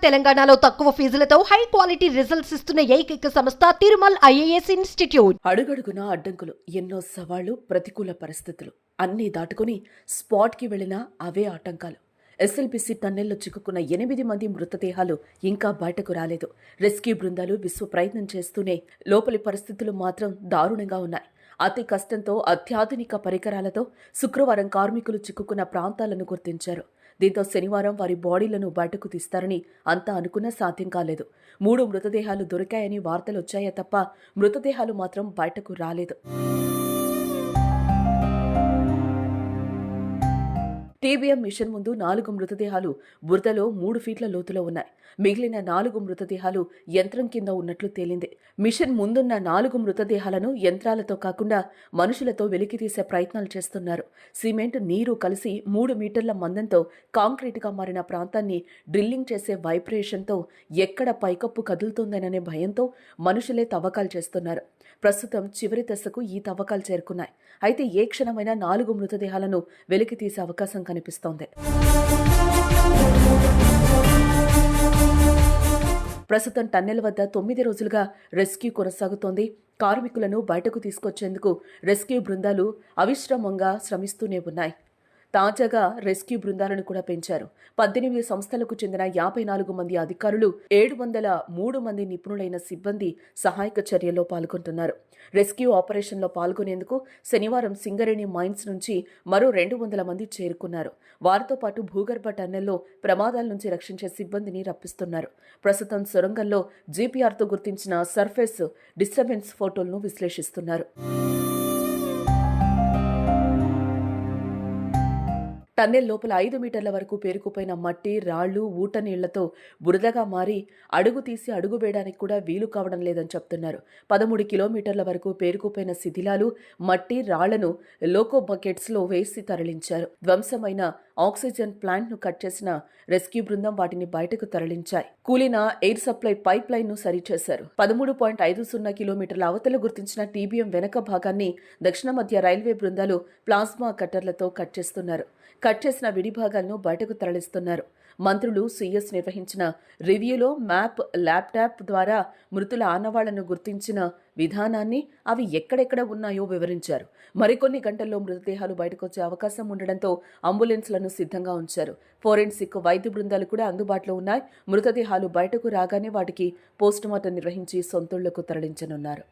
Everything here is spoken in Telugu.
తెలంగాణలో తక్కువ ఫీజులతో హై క్వాలిటీ రిజల్ట్స్ ఇస్తున్న ఏకైక సంస్థ తిరుమల్ ఐఏఎస్ ఇన్స్టిట్యూట్. అడుగడుగున అడ్డంకులు, ఎన్నో సవాళ్లు, ప్రతికూల పరిస్థితులు అన్నీ దాటుకుని స్పాట్కి వెళ్లిన అవే ఆటంకాలు. ఎస్ఎల్బిసి టన్నెల్లో చిక్కుకున్న 8 మంది మృతదేహాలు ఇంకా బయటకు రాలేదు. రెస్క్యూ బృందాలు విశ్వ ప్రయత్నం చేస్తూనే లోపలి పరిస్థితులు మాత్రం దారుణంగా ఉన్నాయి. అతి కష్టంతో అత్యాధునిక పరికరాలతో శుక్రవారం కార్మికులు చిక్కుకున్న ప్రాంతాలను గుర్తించారు. దీంతో శనివారం వారి బాడీలను బయటకు తీస్తారని అంతా అనుకున్నా సాధ్యం కాలేదు. 3 మృతదేహాలు దొరికాయని వార్తలొచ్చాయే తప్ప మృతదేహాలు మాత్రం బయటకు రాలేదు. టీబీఎం మిషన్ ముందు 4 మృతదేహాలు బురదలో 3 ఫీట్ల లోతులో ఉన్నాయి. మిగిలిన 4 మృతదేహాలు యంత్రం కింద ఉన్నట్లు తేలింది. మిషన్ ముందున్న 4 మృతదేహాలను యంత్రాలతో కాకుండా మనుషులతో వెలికితీసే ప్రయత్నాలు చేస్తున్నారు. సిమెంట్, నీరు కలిసి 3 మీటర్ల మందంతో కాంక్రీట్గా మారిన ప్రాంతాన్ని డ్రిల్లింగ్ చేసే వైబ్రేషన్తో ఎక్కడ పైకప్పు కదులుతుందననే భయంతో మనుషులే తవ్వకాలు చేస్తున్నారు. ప్రస్తుతం చివరి దశకు ఈ తవ్వకాలు చేరుకున్నాయి. అయితే ఏ క్షణమైన 4 మృతదేహాలను వెలికి తీసే అవకాశం కనిపిస్తోంది. ప్రస్తుతం టన్నెల్ వద్ద 9 రోజులుగా రెస్క్యూ కొనసాగుతోంది. కార్మికులను బయటకు తీసుకొచ్చేందుకు రెస్క్యూ బృందాలు అవిశ్రామంగా శ్రమిస్తూనే ఉన్నాయి. తాజాగా రెస్క్యూ బృందాలను కూడా పెంచారు. 18 సంస్థలకు చెందిన 54 మంది అధికారులు, 703 మంది నిపుణులైన సిబ్బంది సహాయక చర్యల్లో పాల్గొంటున్నారు. రెస్క్యూ ఆపరేషన్లో పాల్గొనేందుకు శనివారం సింగరేణి మైన్స్ నుంచి మరో 200 మంది చేరుకున్నారు. వారితో పాటు భూగర్భ టన్నెల్లో ప్రమాదాల నుంచి రక్షించే సిబ్బందిని రప్పిస్తున్నారు. ప్రస్తుతం సొరంగంలో జీపీఆర్తో గుర్తించిన సర్ఫేస్ డిస్టర్బెన్స్ ఫోటోలను విశ్లేషిస్తున్నారు. టన్నెల్ లోపల 5 మీటర్ల వరకు పేరుకుపోయిన మట్టి, రాళ్లు, ఊట నీళ్లతో బురదగా మారి అడుగు తీసి అడుగు వేయడానికి కూడా వీలు కావడం లేదని చెప్తున్నారు. 13 కిలోమీటర్ల వరకు పేరుకుపోయిన శిథిలాలు, మట్టి, రాళ్లను లోకో బకెట్స్లో వేసి తరలించారు. ధ్వంసమైన ఆక్సిజన్ ప్లాంట్ను కట్ చేసిన రెస్క్యూ బృందం వాటిని బయటకు తరలించాయి. కూలిన ఎయిర్ సప్లై పైప్ లైన్ను సరిచేశారు. 13.50 కిలోమీటర్ల అవతల గుర్తించిన టీబీఎం వెనక భాగాన్ని దక్షిణ మధ్య రైల్వే బృందాలు ప్లాస్మా కట్టర్లతో కట్ చేస్తున్నారు. కట్ చేసిన విడి భాగాలను బయటకు తరలిస్తున్నారు. మంత్రులు, సీఎస్ నిర్వహించిన రివ్యూలో మ్యాప్, ల్యాప్టాప్ ద్వారా మృతుల ఆనవాళ్లను గుర్తించిన విధానాన్ని, అవి ఎక్కడెక్కడ ఉన్నాయో వివరించారు. మరికొన్ని గంటల్లో మృతదేహాలు బయటకొచ్చే అవకాశం ఉండడంతో అంబులెన్స్లను సిద్ధంగా ఉంచారు. ఫోరెన్సిక్ వైద్య బృందాలు కూడా అందుబాటులో ఉన్నాయి. మృతదేహాలు బయటకు రాగానే వాటికి పోస్టుమార్టం నిర్వహించి సొంతూళ్లకు తరలించనున్నారు.